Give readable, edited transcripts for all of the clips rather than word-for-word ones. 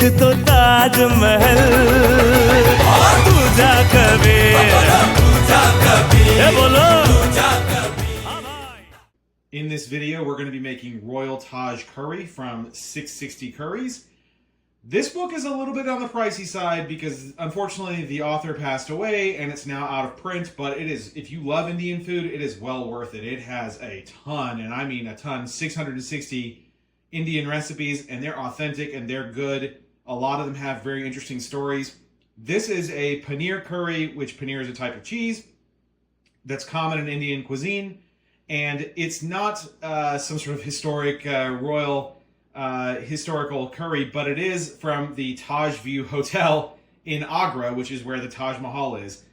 तो ताजमहल तुझा कबीर बोलो। In this video, we're going to be making Royal Taj Curry from 660 Curries. This book is a little bit on the pricey side because, unfortunately, the author passed away and it's now out of print. But it is, if you love Indian food, it is well worth it. It has a ton, and I mean a ton, 660 Indian recipes, and they're authentic and they're good. A lot of them have very interesting stories. This is a Paneer curry, which Paneer is a type of cheese that's common in Indian cuisine. And it's not some sort of historic royal historical curry, but it is from the Taj View Hotel in Agra, which is where the Taj Mahal is.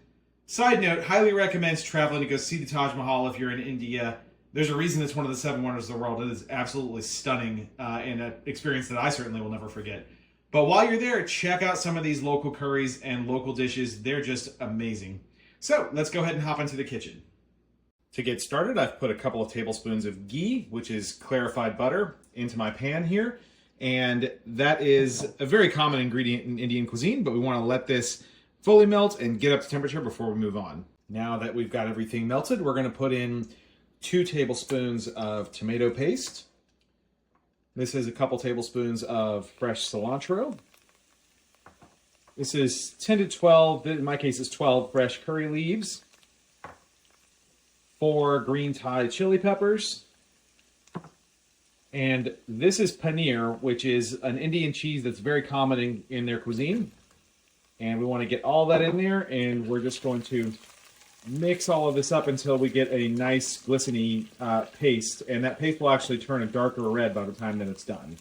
Side note, highly recommends traveling to go see the Taj Mahal if you're in India. There's a reason it's one of the 7 wonders of the world. It is absolutely stunning and an experience that I certainly will never forget. But while you're there, check out some of these local curries and local dishes. They're just amazing. So let's go ahead and hop into the kitchen. To get started, I've put a couple of tablespoons of ghee, which is clarified butter, into my pan here. And that is a very common ingredient in Indian cuisine, but we want to let this fully melt and get up to temperature before we move on. Now that we've got everything melted, we're going to put in 2 tablespoons of tomato paste. This is a couple tablespoons of fresh cilantro. This is 10 to 12, in my case it's 12 fresh curry leaves. 4 green Thai chili peppers. And this is paneer, which is an Indian cheese that's very common in their cuisine. And we want to get all that in there, and we're just going to mix all of this up until we get a nice glistening paste. And that paste will actually turn a darker red by the time that it's done.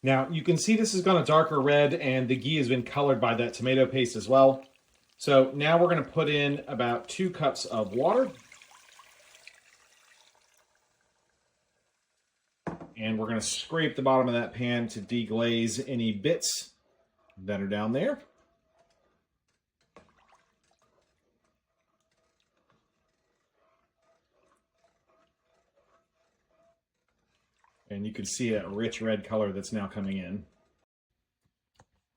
Now, you can see this has gone a darker red, and the ghee has been colored by that tomato paste as well. So now we're going to put in about 2 cups of water. And we're going to scrape the bottom of that pan to deglaze any bits that are down there. And you can see that rich red color that's now coming in.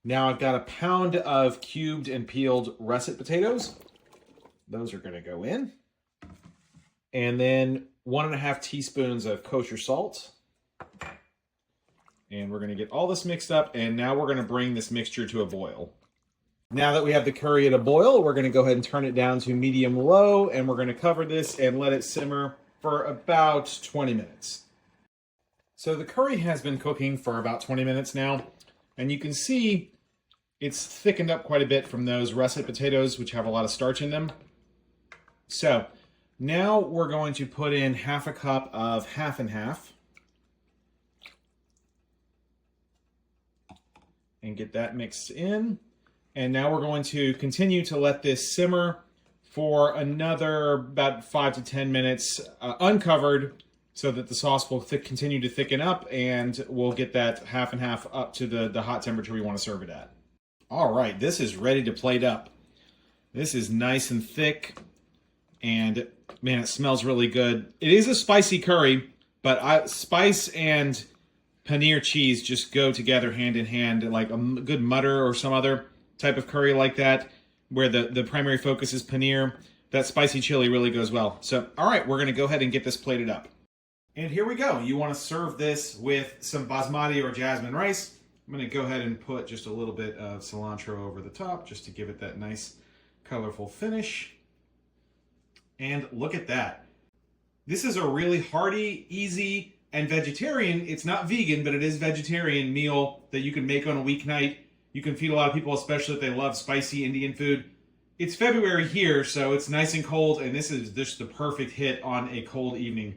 Now I've got a pound of cubed and peeled russet potatoes. Those are going to go in. And then 1.5 teaspoons of kosher salt. And we're going to get all this mixed up, and now we're going to bring this mixture to a boil. Now that we have the curry at a boil, we're going to go ahead and turn it down to medium-low, and we're going to cover this and let it simmer for about 20 minutes. So the curry has been cooking for about 20 minutes now. And you can see it's thickened up quite a bit from those russet potatoes, which have a lot of starch in them. So now we're going to put in 1/2 cup of half and half. And get that mixed in. And now we're going to continue to let this simmer for another about 5 to 10 minutes uncovered, so that the sauce will continue to thicken up, and we'll get that half and half up to the hot temperature we want to serve it at. All right, this is ready to plate up. This is nice and thick, and man, it smells really good. It is a spicy curry, but spice and paneer cheese just go together hand in hand, like a good mutter or some other type of curry like that, where the primary focus is paneer. That spicy chili really goes well. So, all right, we're going to go ahead and get this plated up. And here we go. You want to serve this with some basmati or jasmine rice. I'm going to go ahead and put just a little bit of cilantro over the top just to give it that nice colorful finish. And look at that. This is a really hearty, easy, and vegetarian, it's not vegan, but it is vegetarian meal that you can make on a weeknight. You can feed a lot of people, especially if they love spicy Indian food. It's February here, so it's nice and cold, and this is just the perfect hit on a cold evening.